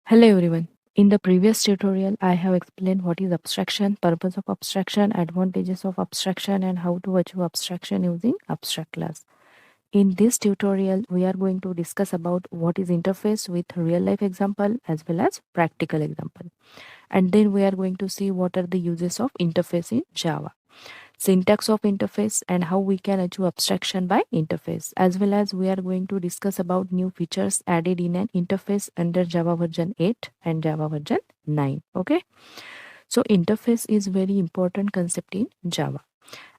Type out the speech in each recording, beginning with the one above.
Hello everyone. In the previous tutorial, I have explained what is abstraction, purpose of abstraction, advantages of abstraction, and how to achieve abstraction using abstract class. In this tutorial, we are going to discuss about what is interface with real life example as well as practical example. And then we are going to see what are the uses of interface in Java, syntax of interface, and how we can achieve abstraction by interface, as well as we are going to discuss about new features added in an interface under Java version 8 and Java version 9. Okay, so interface is very important concept in Java,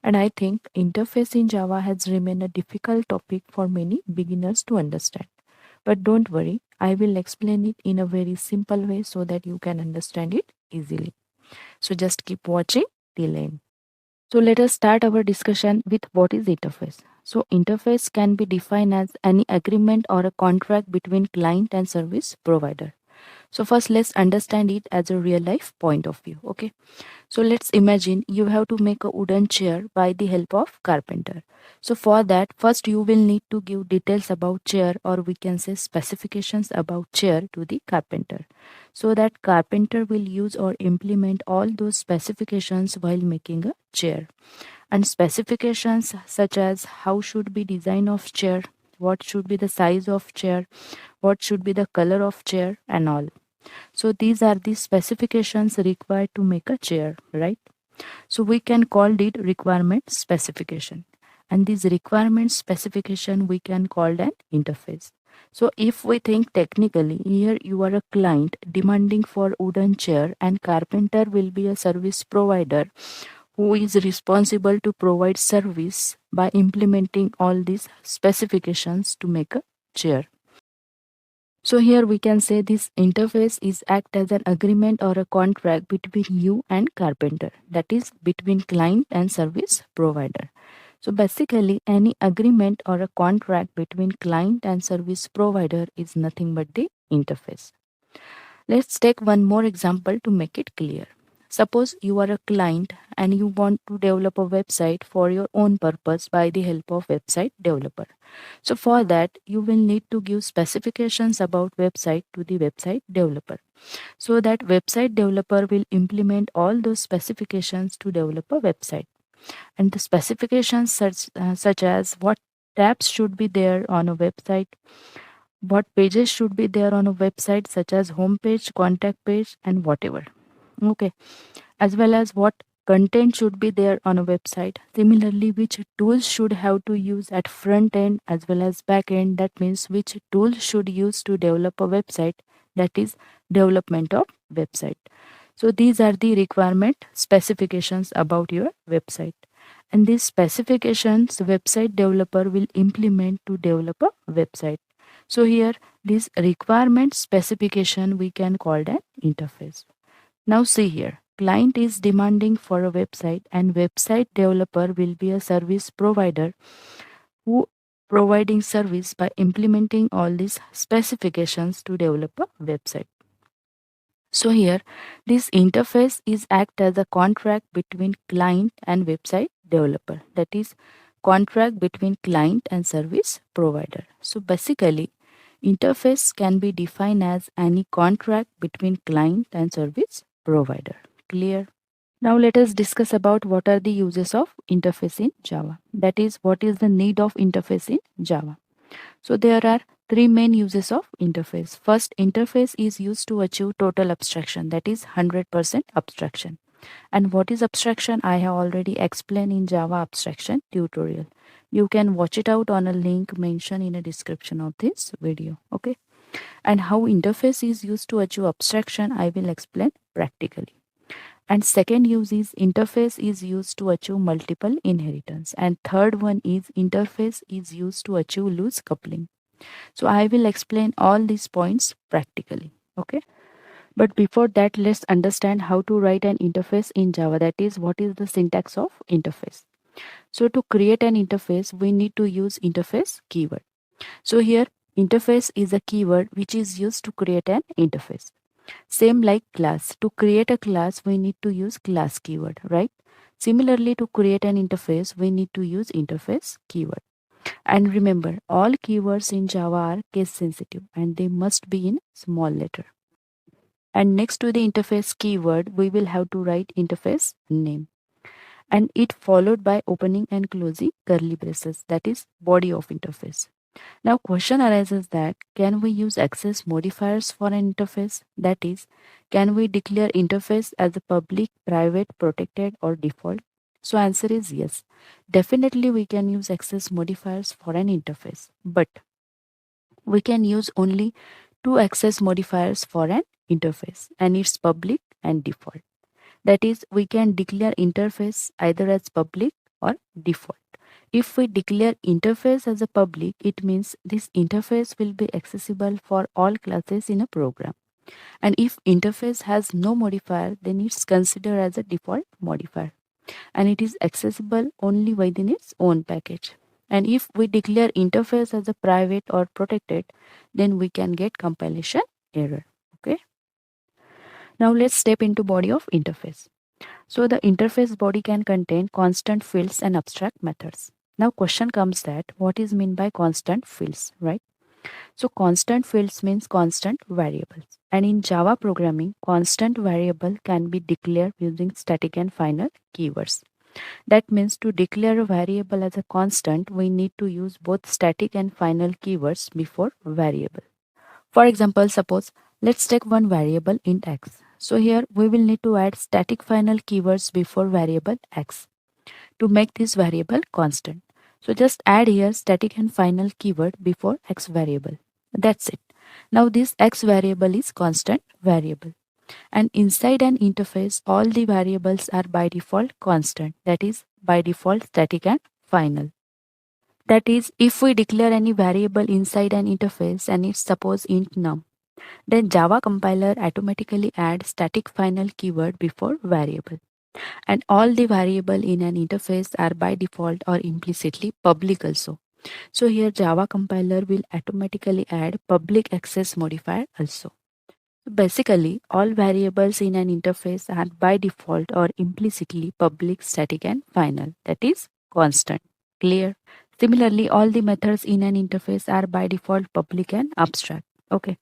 and I think interface in Java has remained a difficult topic for many beginners to understand. But don't worry, I will explain it in a very simple way so that you can understand it easily. So just keep watching till end. So let us start our discussion with what is interface. So interface can be defined as any agreement or a contract between client and service provider. So first let's understand it as a real life point of view. Okay. So let's imagine you have to make a wooden chair by the help of carpenter. So for that, first you will need to give details about chair, or we can say specifications about chair, to the carpenter. So that carpenter will use or implement all those specifications while making a chair. And specifications such as how should be design of chair, what should be the size of chair, what should be the color of chair, and all. So these are the specifications required to make a chair, right? So we can call it requirement specification. And this requirement specification we can call an interface. So if we think technically, here you are a client demanding for wooden chair, and carpenter will be a service provider who is responsible to provide service by implementing all these specifications to make a chair. So here we can say this interface is act as an agreement or a contract between you and carpenter, that is between client and service provider. So basically any agreement or a contract between client and service provider is nothing but the interface. Let's take one more example to make it clear. Suppose you are a client and you want to develop a website for your own purpose by the help of website developer. So for that, you will need to give specifications about website to the website developer. So that website developer will implement all those specifications to develop a website. And the specifications such as what tabs should be there on a website, what pages should be there on a website such as home page, contact page, and whatever. Okay, as well as what content should be there on a website. Similarly, which tools should have to use at front end as well as back end. That means which tool should use to develop a website, that is development of website. So these are the requirement specifications about your website. And these specifications website developer will implement to develop a website. So here this requirement specification we can call an interface. Now see here, client is demanding for a website and website developer will be a service provider who providing service by implementing all these specifications to develop a website. So here this interface is act as a contract between client and website developer, that is contract between client and service provider. So basically interface can be defined as any contract between client and service provider. Clear? Now let us discuss about what are the uses of interface in Java. That is, what is the need of interface in Java. So there are three main uses of interface. First, interface is used to achieve total abstraction, that is 100% abstraction. And what is abstraction? I have already explained in Java abstraction tutorial. You can watch it out on a link mentioned in a description of this video. Okay. And how interface is used to achieve abstraction, I will explain practically. And second use is interface is used to achieve multiple inheritance. And third one is interface is used to achieve loose coupling. So I will explain all these points practically. Okay. But before that, let's understand how to write an interface in Java. That is, what is the syntax of interface. So to create an interface, we need to use interface keyword. So here, interface is a keyword which is used to create an interface. Same like class. To create a class, we need to use class keyword, right? Similarly, to create an interface, we need to use interface keyword. And remember, all keywords in Java are case sensitive and they must be in small letter. And next to the interface keyword, we will have to write interface name. And it followed by opening and closing curly braces, that is body of interface. Now question arises that can we use access modifiers for an interface? That is, can we declare interface as a public, private, protected or default? So answer is yes. Definitely we can use access modifiers for an interface, but we can use only two access modifiers for an interface, and it's public and default. That is, we can declare interface either as public or default. If we declare interface as a public, it means this interface will be accessible for all classes in a program. And if interface has no modifier, then it's considered as a default modifier, and it is accessible only within its own package. And if we declare interface as a private or protected, then we can get compilation error. Okay. Now let's step into body of interface. So the interface body can contain constant fields and abstract methods. Now question comes that what is meant by constant fields, right? So constant fields means constant variables. And in Java programming, constant variable can be declared using static and final keywords. That means to declare a variable as a constant, we need to use both static and final keywords before variable. For example, suppose let's take one variable int x. So here we will need to add static final keywords before variable x to make this variable constant. So just add here static and final keyword before x variable. That's it. Now this x variable is constant variable. And inside an interface, all the variables are by default constant. That is by default static and final. That is, if we declare any variable inside an interface and it's suppose int num, then Java compiler automatically adds static final keyword before variable. And all the variable in an interface are by default or implicitly public also. So here Java compiler will automatically add public access modifier also. So basically, all variables in an interface are by default or implicitly public, static and final. That is constant. Clear? Similarly, all the methods in an interface are by default public and abstract. Okay.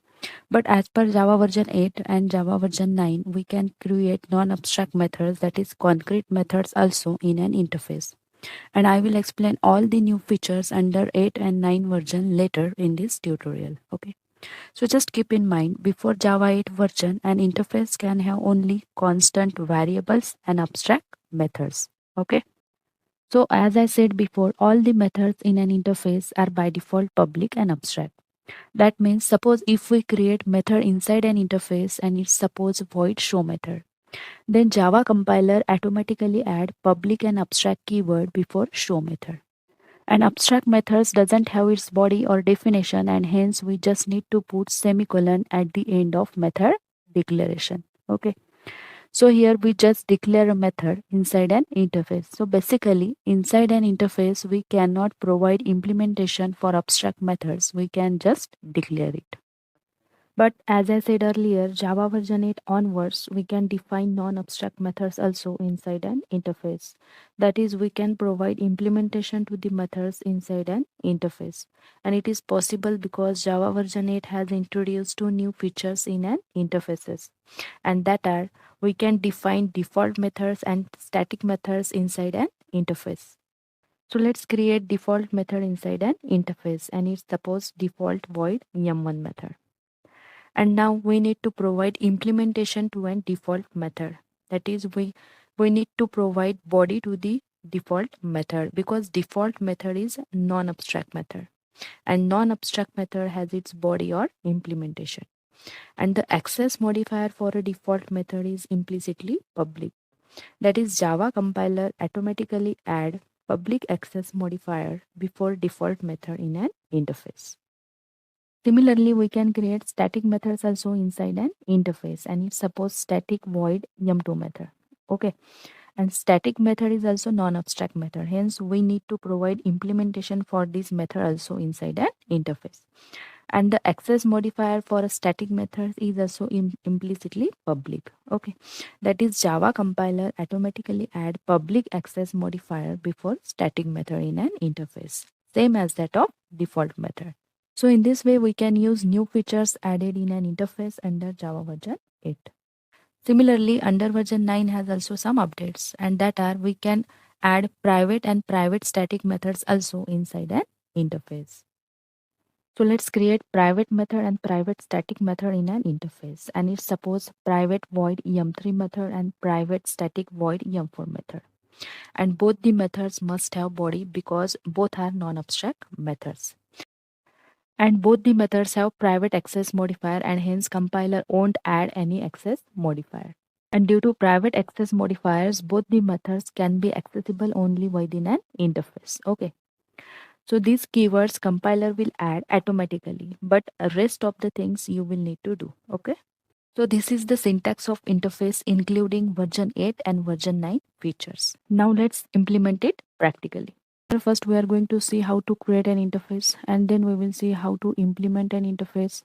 But as per Java version 8 and Java version 9, we can create non-abstract methods, that is concrete methods also in an interface. And I will explain all the new features under 8 and 9 version later in this tutorial. Okay. So just keep in mind, before Java 8 version, an interface can have only constant variables and abstract methods. Okay. So as I said before, all the methods in an interface are by default public and abstract. That means suppose if we create method inside an interface and it's suppose void show method, then Java compiler automatically add public and abstract keyword before show method. And abstract methods doesn't have its body or definition, and hence we just need to put semicolon at the end of method declaration. Okay. So here we just declare a method inside an interface. So basically inside an interface we cannot provide implementation for abstract methods. We can just declare it. But as I said earlier, Java version 8 onwards, we can define non-abstract methods also inside an interface. That is, we can provide implementation to the methods inside an interface. And it is possible because Java version 8 has introduced two new features in an interfaces. And that are, we can define default methods and static methods inside an interface. So let's create default method inside an interface, and it's suppose default void yum1 method. And now we need to provide implementation to an default method. That is, we need to provide body to the default method, because default method is non-abstract method and non-abstract method has its body or implementation. And the access modifier for a default method is implicitly public. That is, Java compiler automatically add public access modifier before default method in an interface. Similarly, we can create static methods also inside an interface, and it's suppose static void yum2 method. Okay. And static method is also non-abstract method. Hence, we need to provide implementation for this method also inside an interface. And the access modifier for a static method is also implicitly public. Okay. That is, Java compiler automatically add public access modifier before static method in an interface, same as that of default method. So in this way, we can use new features added in an interface under Java version 8. Similarly, under version 9 has also some updates, and that are we can add private and private static methods also inside an interface. So let's create private method and private static method in an interface, and it suppose private void em3 method and private static void em4 method. And both the methods must have body because both are non-abstract methods. And both the methods have private access modifier, and hence compiler won't add any access modifier. And due to private access modifiers, both the methods can be accessible only within an interface. Okay. So these keywords compiler will add automatically, but rest of the things you will need to do. Okay. So this is the syntax of interface including version 8 and version 9 features. Now let's implement it practically. First we are going to see how to create an interface, and then we will see how to implement an interface,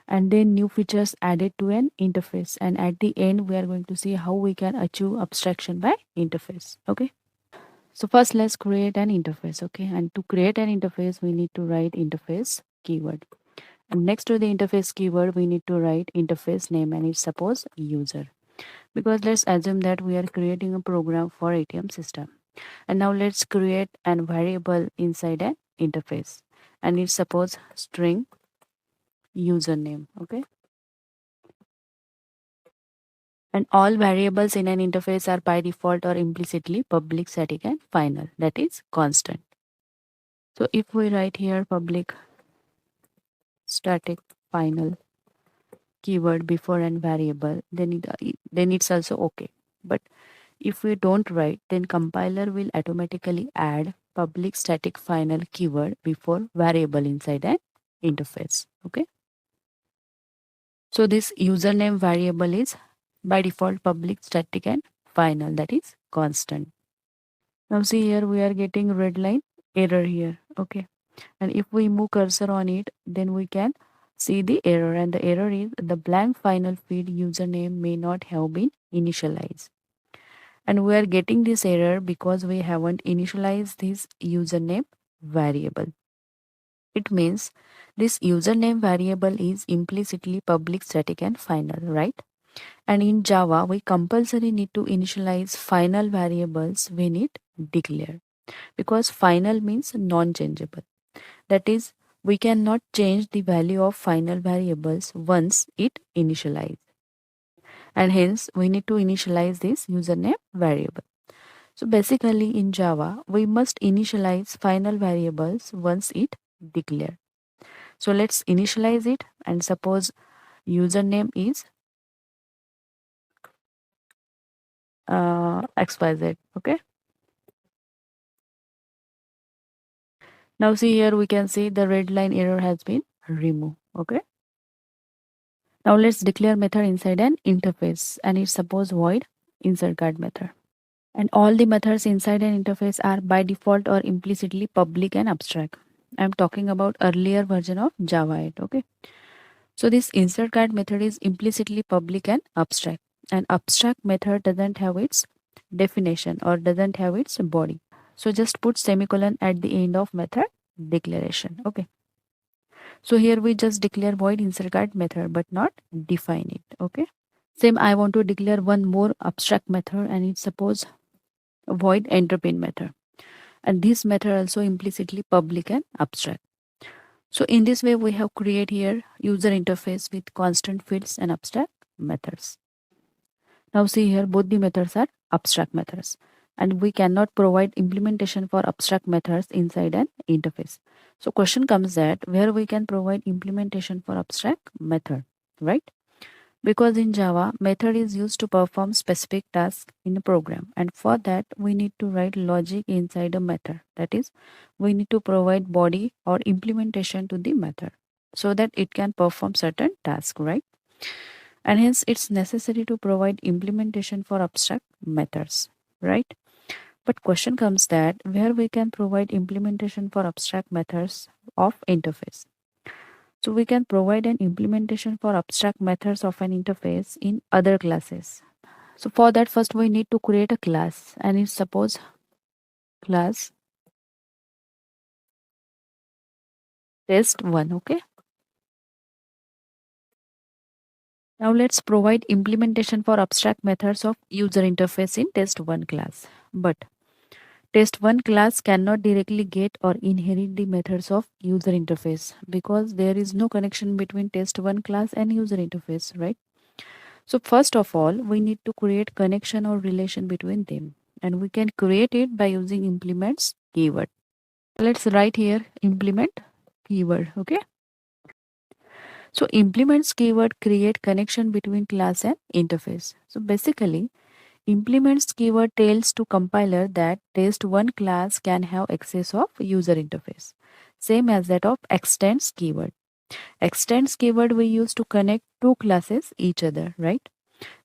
and then new features added to an interface, and at the end we are going to see how we can achieve abstraction by interface. Okay. So first let's create an interface. Okay. And to create an interface we need to write interface keyword. And next to the interface keyword, we need to write interface name, and it's suppose user. Because let's assume that we are creating a program for ATM system. And now let's create an variable inside an interface. And it's suppose string username. Okay. And all variables in an interface are by default or implicitly public, static, and final. That is constant. So if we write here public, static, final, keyword before and variable, then it's also okay. But if we don't write, then compiler will automatically add public static final keyword before variable inside an interface. Okay. So this username variable is by default public static and final, that is constant. Now see here we are getting red line error here. Okay. And if we move cursor on it, then we can see the error, and the error is the blank final field username may not have been initialized. And we are getting this error because we haven't initialized this username variable. It means this username variable is implicitly public, static, and final, right? And in Java, we compulsory need to initialize final variables when it declare, because final means non-changeable. That is, we cannot change the value of final variables once it initialized. And hence, we need to initialize this username variable. So basically in Java, we must initialize final variables once it declared. So let's initialize it, and suppose username is XYZ. Okay. Now see here we can see the red line error has been removed. Okay. Now let's declare method inside an interface, and it's suppose void insert card method. And all the methods inside an interface are by default or implicitly public and abstract. I'm talking about earlier version of Java 8. Okay. So this insert card method is implicitly public and abstract. An abstract method doesn't have its definition or doesn't have its body. So just put semicolon at the end of method declaration. Okay. So here we just declare void insert card method but not define it. Okay. Same, I want to declare one more abstract method, and it's suppose void enter pin method. And this method also implicitly public and abstract. So in this way we have create here user interface with constant fields and abstract methods. Now see here both the methods are abstract methods, and we cannot provide implementation for abstract methods inside an interface. So question comes that where we can provide implementation for abstract method, right? Because in Java, method is used to perform specific tasks in a program, and for that we need to write logic inside a method. That is, we need to provide body or implementation to the method so that it can perform certain tasks, right? And hence it's necessary to provide implementation for abstract methods, right? But question comes that where we can provide implementation for abstract methods of interface. So we can provide an implementation for abstract methods of an interface in other classes. So for that, first we need to create a class, and it's suppose class test 1. Okay. Now let's provide implementation for abstract methods of user interface in test 1 class. But test 1 class cannot directly get or inherit the methods of user interface because there is no connection between test 1 class and user interface, right? So first of all, we need to create connection or relation between them, and we can create it by using implements keyword. Let's write here implement keyword. Okay. So implements keyword create connection between class and interface. So basically, implements keyword tells to compiler that test1 class can have access of user interface, same as that of extends keyword. Extends keyword we use to connect two classes each other, right?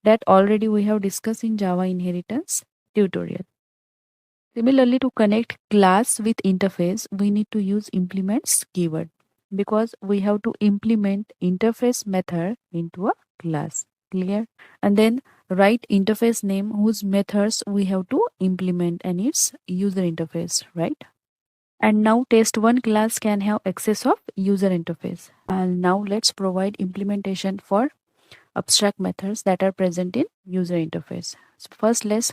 That already we have discussed in Java inheritance tutorial. Similarly, to connect class with interface, we need to use implements keyword because we have to implement interface method into a class. Clear? And then write interface name whose methods we have to implement and its user interface, right? And now test1 class can have access of user interface. And now let's provide implementation for abstract methods that are present in user interface. So first let's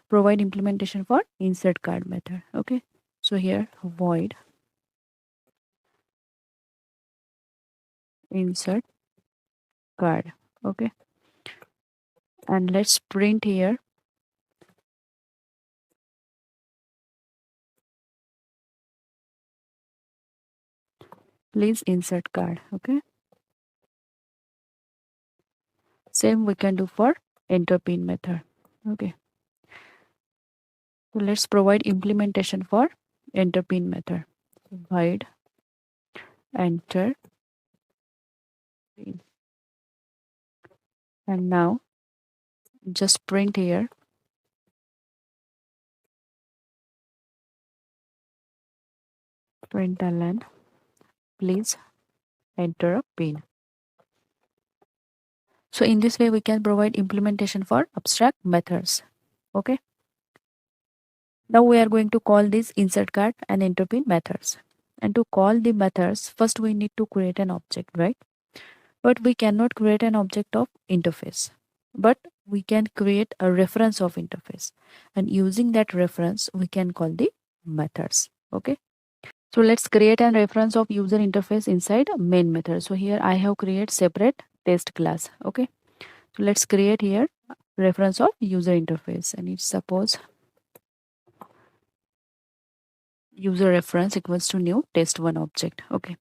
provide implementation for insert card method. Okay, so here void insert card. Okay, and let's print here please insert card. Okay, same we can do for enter pin method. Okay, so let's provide implementation for enter pin method. Void enter pin, and now just print here println please enter a pin. So in this way we can provide implementation for abstract methods. Okay, now we are going to call this insert card and enter pin methods. And to call the methods, first we need to create an object, right? But we cannot create an object of interface. But we can create a reference of interface. And using that reference, we can call the methods. Okay. So let's create a reference of user interface inside main method. So here I have created separate test class. Okay. So let's create here reference of user interface, and it's suppose user reference equals to new test1 object. Okay.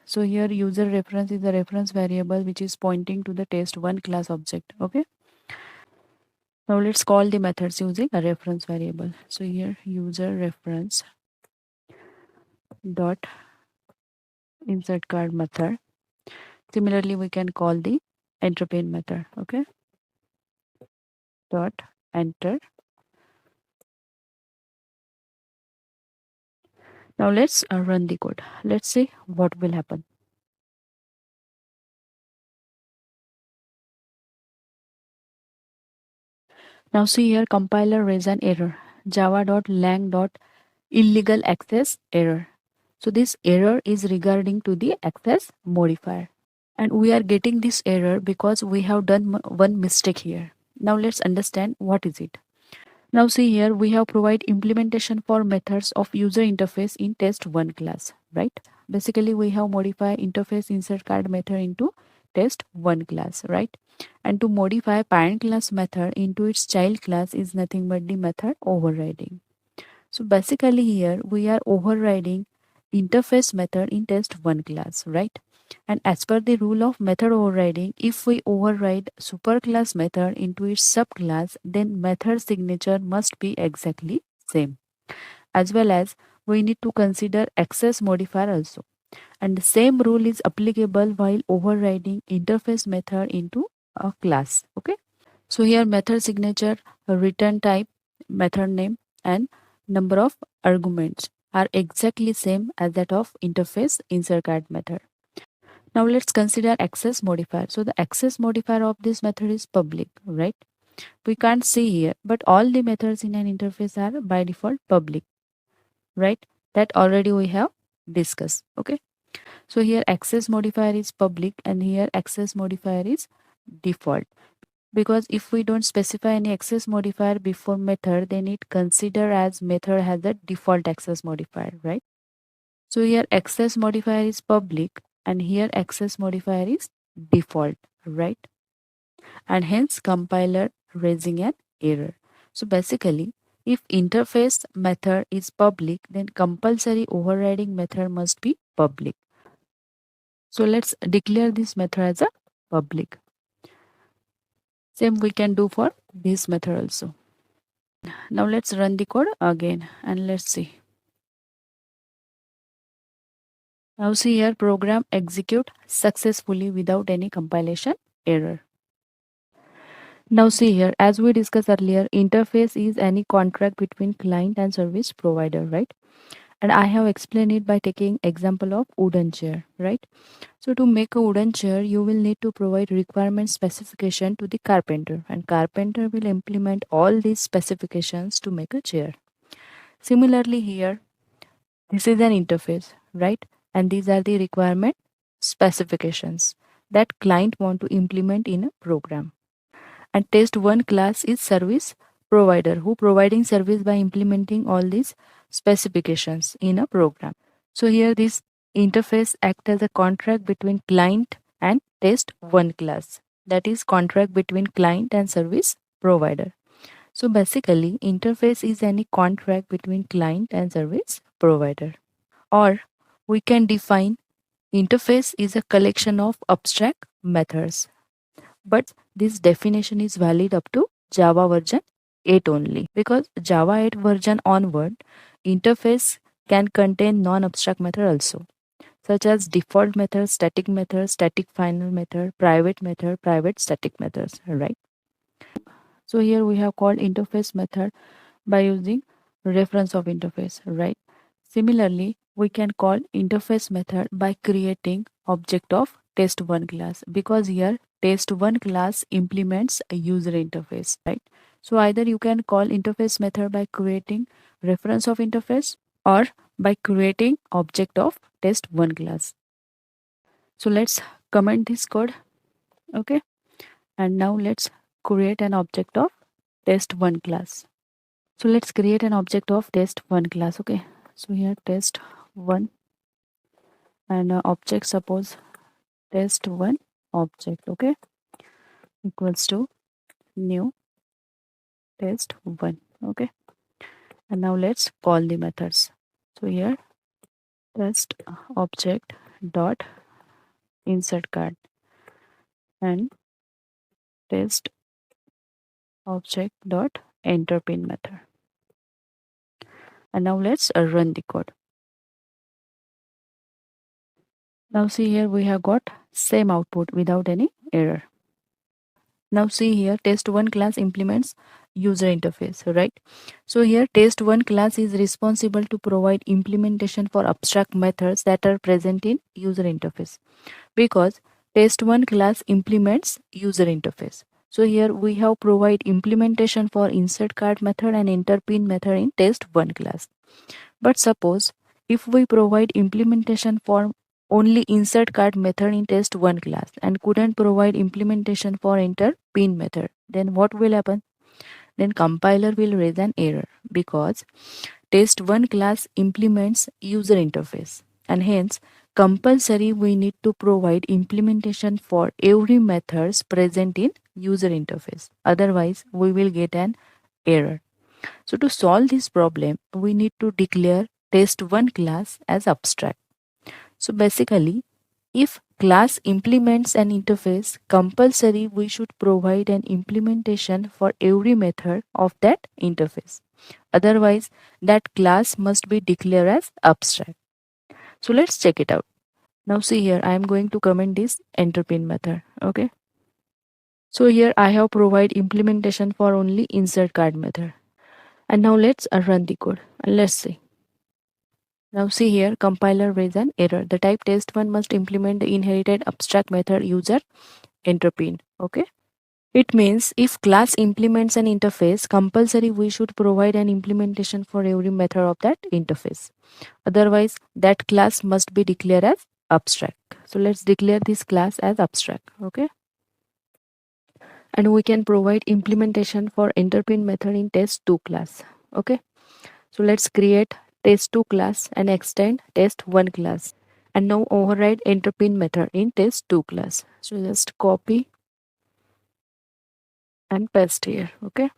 So here user reference is the reference variable which is pointing to the test1 class object. Okay. Now let's call the methods using a reference variable. So here user reference dot insert card method. Similarly, we can call the enter pin method. Okay. Dot enter. Now let's run the code. Let's see what will happen. Now see here compiler raise an error java.lang.illegal access error. So this error is regarding to the access modifier, and we are getting this error because we have done one mistake here. Now let's understand what is it. Now see here we have provide implementation for methods of user interface in test1 class, right? Basically we have modify interface insert card method into test1 class, right? And to modify parent class method into its child class is nothing but the method overriding. So basically here we are overriding interface method in test1 class, right? And as per the rule of method overriding, if we override superclass method into its subclass, then method signature must be exactly same. As well as we need to consider access modifier also. And the same rule is applicable while overriding interface method into a class. Okay. So here method signature, return type, method name, and number of arguments are exactly same as that of interface insert card method. Now let's consider access modifier. So the access modifier of this method is public, right? We can't see here, but all the methods in an interface are by default public, right? That already we have discussed. Okay. So here access modifier is public and here access modifier is default. Because if we don't specify any access modifier before method, then it consider as method has a default access modifier, right? So here access modifier is public and here access modifier is default, right? And hence compiler raising an error. So basically, if interface method is public, then compulsory overriding method must be public. So let's declare this method as a public. Same we can do for this method also. Now let's run the code again and let's see. Now see here, program execute successfully without any compilation error. Now see here, as we discussed earlier, interface is any contract between client and service provider, right? And I have explained it by taking example of wooden chair, right? So to make a wooden chair, you will need to provide requirement specification to the carpenter, and carpenter will implement all these specifications to make a chair. Similarly here, this is an interface, right? And these are the requirement specifications that client want to implement in a program. And test one class is service provider who providing service by implementing all these specifications in a program. So here this interface act as a contract between client and test one class, that is contract between client and service provider. So basically interface is any contract between client and service provider. Or we can define interface is a collection of abstract methods, but this definition is valid up to Java version 8 only, because Java 8 version onward, interface can contain non-abstract method also, such as default method, static final method, private static methods, right? So here we have called interface method by using reference of interface, right? Similarly, we can call interface method by creating object of test1 class, because here test1 class implements a user interface, right? So either you can call interface method by creating reference of interface or by creating object of test1 class. So let's comment this code, okay? And now let's create an object of test1 class. So let's create an object of test1 class, okay? So here test1 and object, suppose test1 object, okay, equals to new test1, okay? And now let's call the methods. So here test object dot insert card and test object dot enter pin method. And now let's run the code. Now see here we have got same output without any error. Now see here test1 class implements user interface, right? So here test1 class is responsible to provide implementation for abstract methods that are present in user interface, because test1 class implements user interface. So here we have provide implementation for insert card method and enter pin method in test1 class. But suppose if we provide implementation for only insert card method in test1 class and couldn't provide implementation for enter pin method, then what will happen? Then compiler will raise an error, because test1 class implements user interface, and hence compulsory we need to provide implementation for every methods present in user interface. Otherwise we will get an error. So to solve this problem, we need to declare test1 class as abstract. So basically, if class implements an interface, compulsory we should provide an implementation for every method of that interface. Otherwise, that class must be declared as abstract. So let's check it out. Now see here, I am going to comment this enter pin method, okay? So here I have provide implementation for only insert card method. And now let's run the code and let's see. Now see here, compiler raise an error. The type test1 must implement the inherited abstract method user enter pin. Okay. It means if class implements an interface, compulsory we should provide an implementation for every method of that interface. Otherwise, that class must be declared as abstract. So let's declare this class as abstract. Okay. And we can provide implementation for enter_print method in test2 class. Okay. So let's create test2 class and extend test1 class. And now override enter_print method in test2 class. So just copy and paste here. Okay.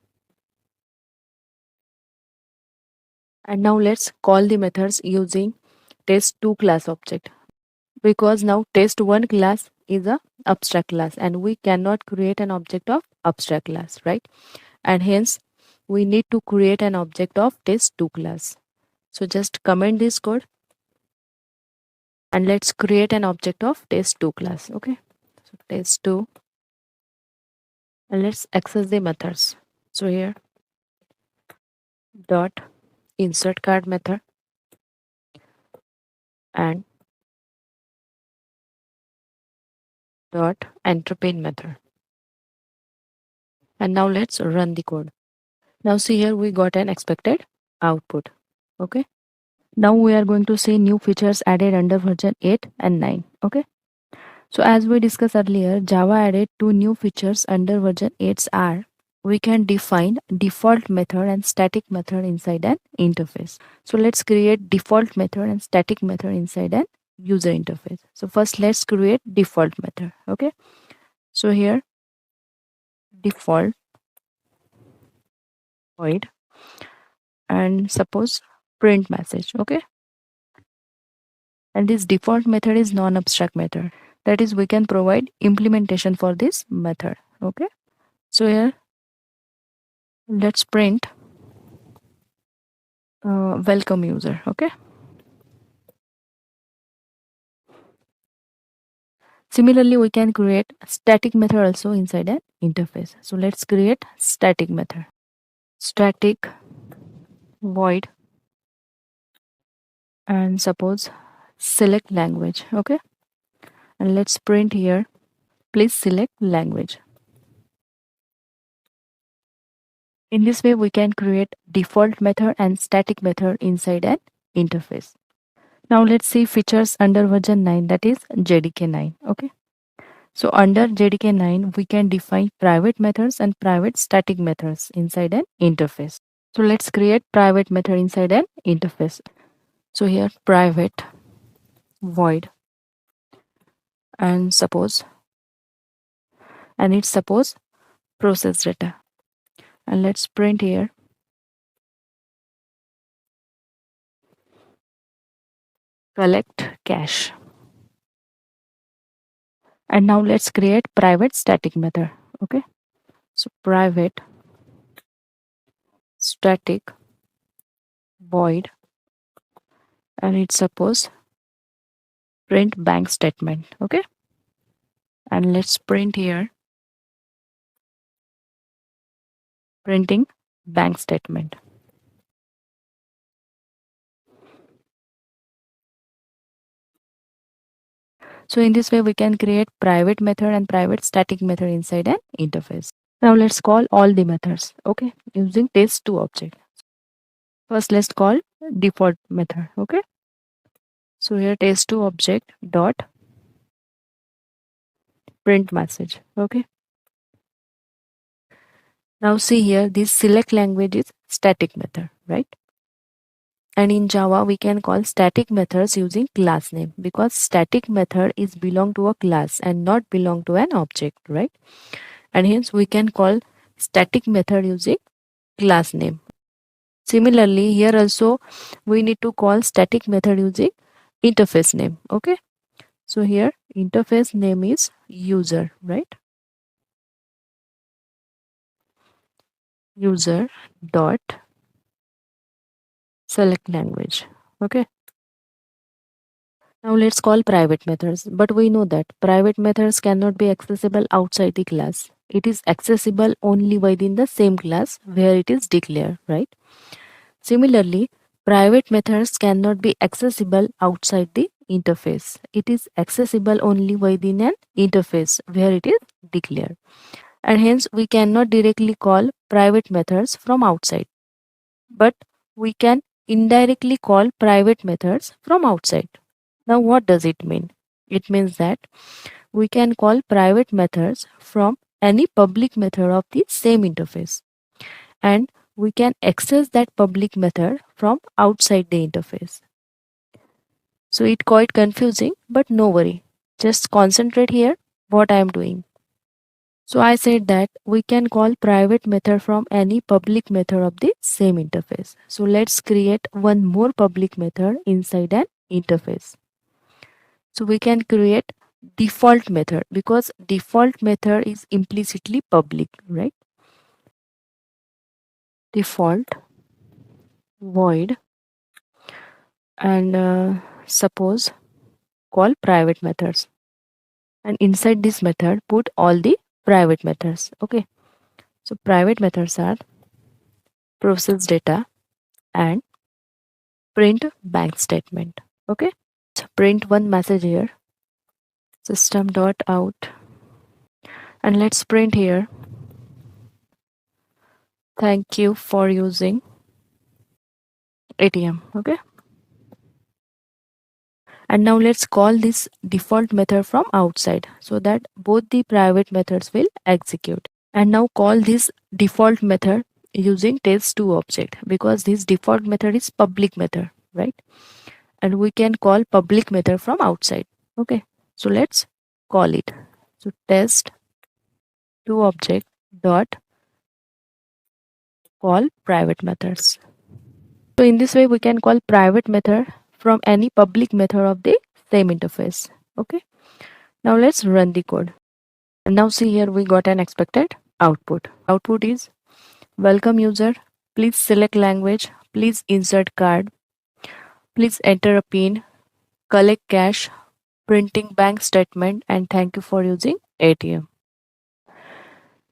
And now let's call the methods using test2 class object, because now test1 class is a abstract class and we cannot create an object of abstract class, right? And hence we need to create an object of test2 class. So just comment this code and let's create an object of test2 class. Okay, so test2, and let's access the methods. So here dot insert card method and dot enter pin method. And now let's run the code. Now see here we got an expected output. Okay. Now we are going to see new features added under version 8 and 9. Okay. So as we discussed earlier, Java added two new features under version 8 are we can define default method and static method inside an interface. So let's create default method and static method inside an user interface. So first let's create default method. Okay. So here default void and suppose print message. Okay. And this default method is non-abstract method. That is, we can provide implementation for this method. Okay. So here let's print welcome user. Okay. Similarly, we can create static method also inside an interface. So let's create static method. Static void and suppose select language. Okay. And let's print here, please select language. In this way, we can create default method and static method inside an interface. Now let's see features under version 9, that is JDK 9. Okay. So under JDK 9, we can define private methods and private static methods inside an interface. So let's create private method inside an interface. So here private void and suppose, and it's suppose process data. And let's print here collect cache. And now let's create private static method. Okay. So private static void and it's suppose print bank statement. Okay. And let's print here printing bank statement. So in this way we can create private method and private static method inside an interface. Now let's call all the methods, okay, using test2 object. First let's call default method. Okay. So here test2 object dot print message. Okay. Now see here this select language is static method, right? And in Java we can call static methods using class name, because static method is belong to a class and not belong to an object, right? And hence we can call static method using class name. Similarly here also we need to call static method using interface name. Okay. So here interface name is user, right? User dot select language. Okay. Now let's call private methods, but we know that private methods cannot be accessible outside the class. It is accessible only within the same class where it is declared, right? Similarly, private methods cannot be accessible outside the interface. It is accessible only within an interface where it is declared. And hence we cannot directly call private methods from outside, but we can indirectly call private methods from outside. Now what does it mean? It means that we can call private methods from any public method of the same interface, and we can access that public method from outside the interface. So it quite confusing, but no worry. Just concentrate here what I am doing. So I said that we can call private method from any public method of the same interface. So let's create one more public method inside an interface. So we can create default method because default method is implicitly public, right? Default void and suppose call private methods, and inside this method put all the private methods. Okay, so private methods are process data and print bank statement. Okay, so print one message here, system dot out, and let's print here, thank you for using ATM. Okay, and now let's call this default method from outside so that both the private methods will execute. And now call this default method using test2 object because this default method is public method, right? And we can call public method from outside. Okay, so let's call it. So test2 object dot call private methods. So in this way we can call private method from any public method of the same interface. Okay, now let's run the code. And now see here we got an expected output. Output is welcome user, please select language, please insert card, please enter a pin, collect cash, printing bank statement, and thank you for using ATM.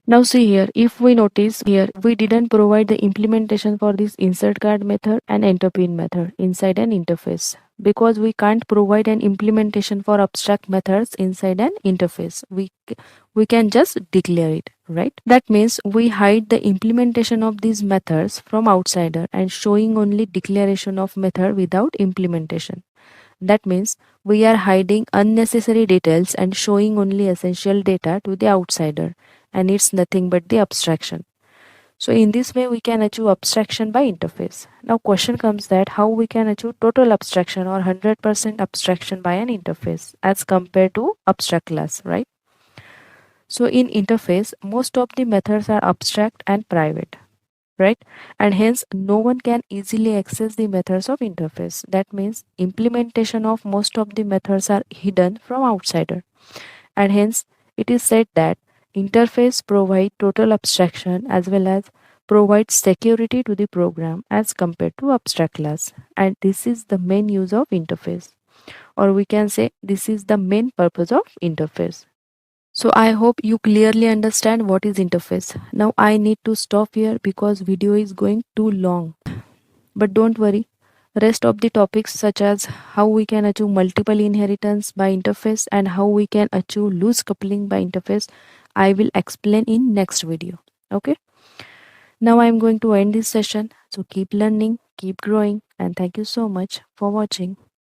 Now see here, if we notice here, we didn't provide the implementation for this insert card method and enter pin method inside an interface because we can't provide an implementation for abstract methods inside an interface. We can just declare it, right? That means we hide the implementation of these methods from outsider and showing only declaration of method without implementation. That means we are hiding unnecessary details and showing only essential data to the outsider, and it's nothing but the abstraction. So in this way we can achieve abstraction by interface. Now question comes that how we can achieve total abstraction or 100% abstraction by an interface as compared to abstract class, right? So in interface most of the methods are abstract and private, right? And hence no one can easily access the methods of interface. That means implementation of most of the methods are hidden from outsider, and hence it is said that interface provide total abstraction as well as provide security to the program as compared to abstract class, and this is the main use of interface, or we can say this is the main purpose of interface. So I hope you clearly understand what is interface. Now I need to stop here because video is going too long. But don't worry, rest of the topics such as how we can achieve multiple inheritance by interface and how we can achieve loose coupling by interface, I will explain in next video. Okay. Now I am going to end this session. So keep learning, keep growing, and thank you so much for watching.